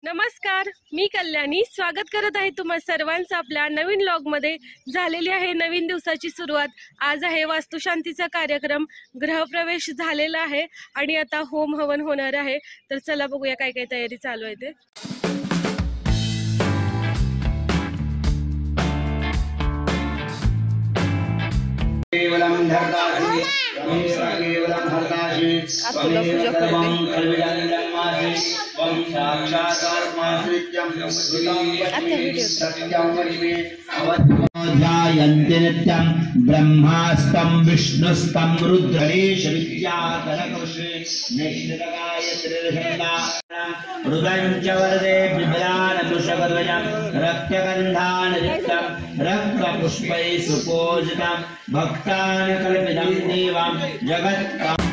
नमस्कार, मी कल्याणी स्वागत करत आहे तुम्हा सर्वांचं आपल्या नवीन व्लॉग मध्ये। झालेली आहे नवीन दिवसाची सुरुवात। आज आहे वास्तुशांतीचा कार्यक्रम, गृहप्रवेश झालेला आहे आणि आता होम हवन होणार आहे। तर चला बघूया काय काय तयारी चालू आहे ते। केवलम धर्तासि केवलम हर्तासि त्वमेवं कल्विदन्मासि त्वं साक्षादात्माश्रित्यं सत्यं वरिमे ध्यायन्ति नित्यं ब्रह्मास्तं विष्णुस्तं रुद्रेश विद्याधरकवशे नेत्रगायत्रिर्षण्डा हृदयं च वरदे बिभ्राणकुशगध्वजं रक्तगन्धानरिक्तं रक्तपुष्पैः सुपूजितं भक्तान् कल्पितं देवां जगत्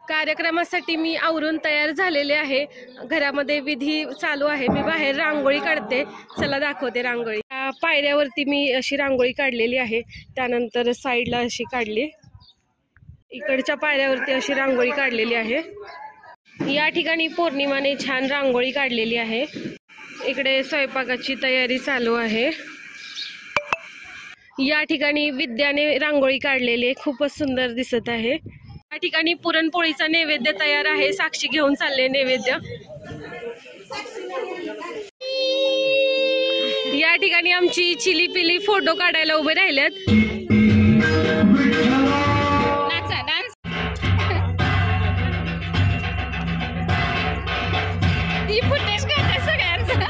कार्यक्रमासाठी मी आवरून तयार झालेले आहे। घरामध्ये विधी चालू आहे। मी बाहेर रांगोळी काढते, चला दाखवते रांगोळी। पायऱ्यावरती मी अशी रांगोळी काढलेली आहे, त्यानंतर साईडला अशी काढली, इकडच्या पायऱ्यावरती अशी रांगोळी काढलेली आहे। या ठिकाणी पौर्णिमाने छान रांगोळी काढलेली आहे। इकडे स्वयंपाकाची तयारी चालू आहे। या ठिकाणी विद्याने रांगोळी काढलेली आहे, खूपच सुंदर दिसत आहे। या ठिकाणी पुरणपोळीचा नैवेद्य तयार आहे, साक्षी घेऊन चालले नैवेद्य। या ठिकाणी आमची चिली पिली फोटो काढायला उभे राहिलेत। ती फुटेज काढते सगळ्यांचं।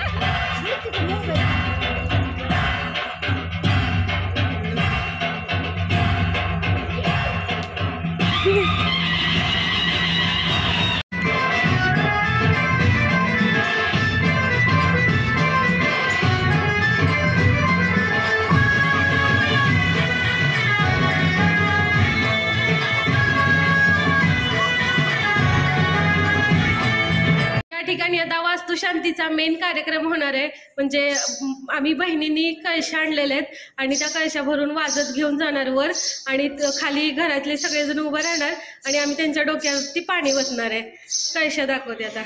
ठिकाणी आता वास्तुशांतीचा मेन कार्यक्रम होणार आहे। म्हणजे आम्ही बहिणींनी कळशा आणलेले आहेत आणि त्या कळशा भरून वाजत घेऊन जाणार वर, आणि खाली घरातले सगळेजण उभे राहणार आणि आम्ही त्यांच्या डोक्यावरती पाणी ओतणार आहे। कळशा दाखवते आता।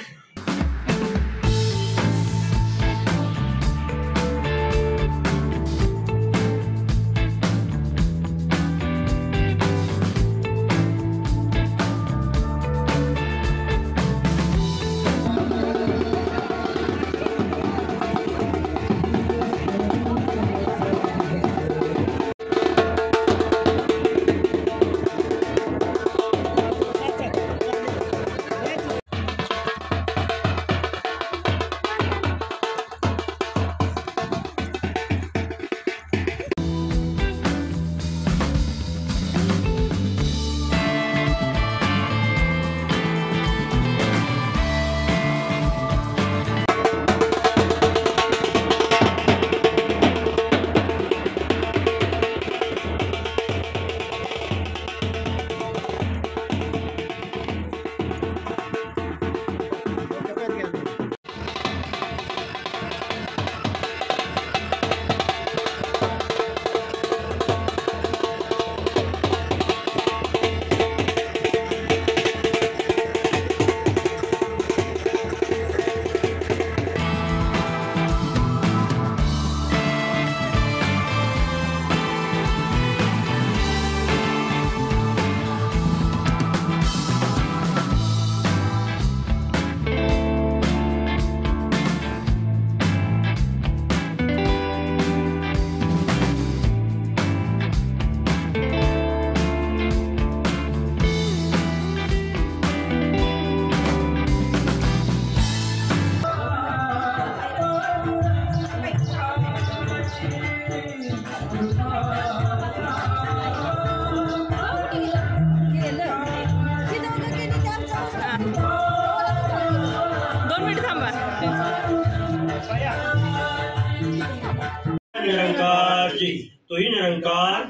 तू ही निरंकार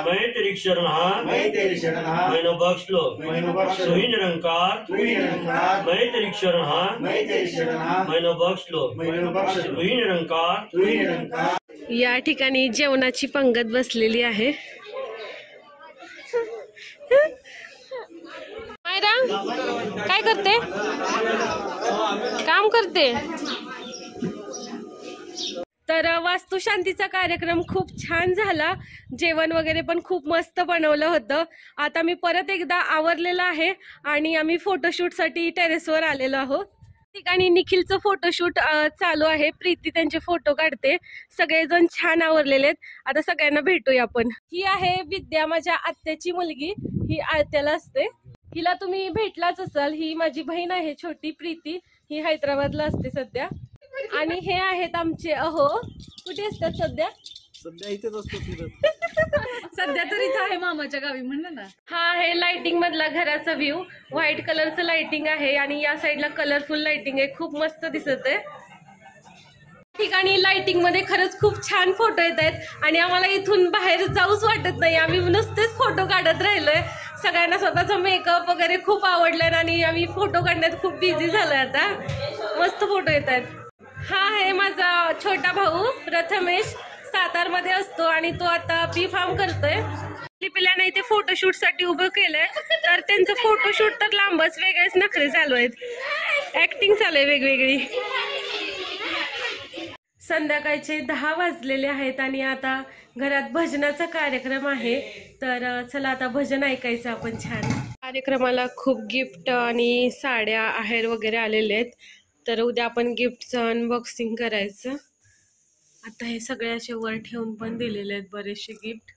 मैं तेरी शरण मैंने बख्श लो। तू ही निरंकार मैं तेरी शरण मैंने बख्श लो। तू ही निरंकार। या ठिकाणी जेवणाची पंगत बसलेली आहे। मायरा काय करते? काम करते। तर वास्तुशांतीचा कार्यक्रम खूप छान झाला। जेवण वगैरे पण खूप मस्त बनवलं होतं। आता मी परत एकदा आवरलेलं आहे आणि आम्ही फोटोशूट साठी टेरेसवर आलेलो आहोत। ठिकाणी निखिलचं फोटोशूट चालू आहे। प्रीती त्यांचे फोटो काढते। सगळेजण छान आवरलेले आहेत। आता सगळ्यांना भेटूया आपण। ही आहे विद्या, माझ्या आत्याची मुलगी। ही आळत्याला असते। हिला तुम्ही भेटलाच असाल। ही माझी बहीण आहे छोटी प्रीती। ही हैदराबादला असते सध्या। आणि हे आहेत आमचे अहो। कुठे असतात सध्या? सध्या इथेच असतो फिरत। सध्या तर इथं आहे मामाच्या गावी म्हणलं ना। हा आहे लाइटिंग मधला घराचा व्ह्यू। व्हाईट कलरचं लाइटिंग आहे आणि या साईडला कलरफुल लाइटिंग आहे। खूप मस्त दिसत आहे। ठिकाणी लाइटिंग मध्ये खरंच खूप छान फोटो येत आहेत आणि आम्हाला इथून बाहेर जाऊच वाटत नाही। आम्ही नुसतेच फोटो काढत राहिलोय। सगळ्यांना स्वतःचा मेकअप वगैरे खूप आवडलाय आणि आम्ही फोटो काढण्यात खूप बिझी झालोय। आता मस्त फोटो येत आहेत। हा आहे माझा छोटा भाऊ प्रथमेश। सातारमध्ये असतो आणि तो आता बी फार्म करतोय। पिल्याने इथे फोटोशूट साठी उभं केलंय। तर त्यांचं फोटोशूट तर लांबच, वेगळेच नखरे चालू आहेत। ऍक्टिंग चालू आहे वेगवेगळी। संध्याकाळचे 10 वाजलेले आहेत आणि आता घरात भजनाचा कार्यक्रम आहे। तर चला आता भजन ऐकायचं आपण छान। कार्यक्रमाला खूप गिफ्ट आणि साड्या आहेर वगैरे आलेले आहेत। तर उद्या आपण गिफ्टचं अनबॉक्सिंग करायचं। आता हे सगळे असे वर ठेवून पण दिलेले आहेत बरेचसे गिफ्ट।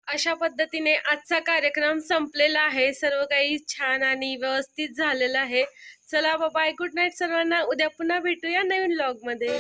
अशा पद्धतीने आजचा कार्यक्रम संपलेला आहे। सर्व काही छान आणि व्यवस्थित झालेलं आहे। चला बाय, गुड नाईट सर्वांना। उद्या पुन्हा भेटूया नवीन व्लॉग मध्ये।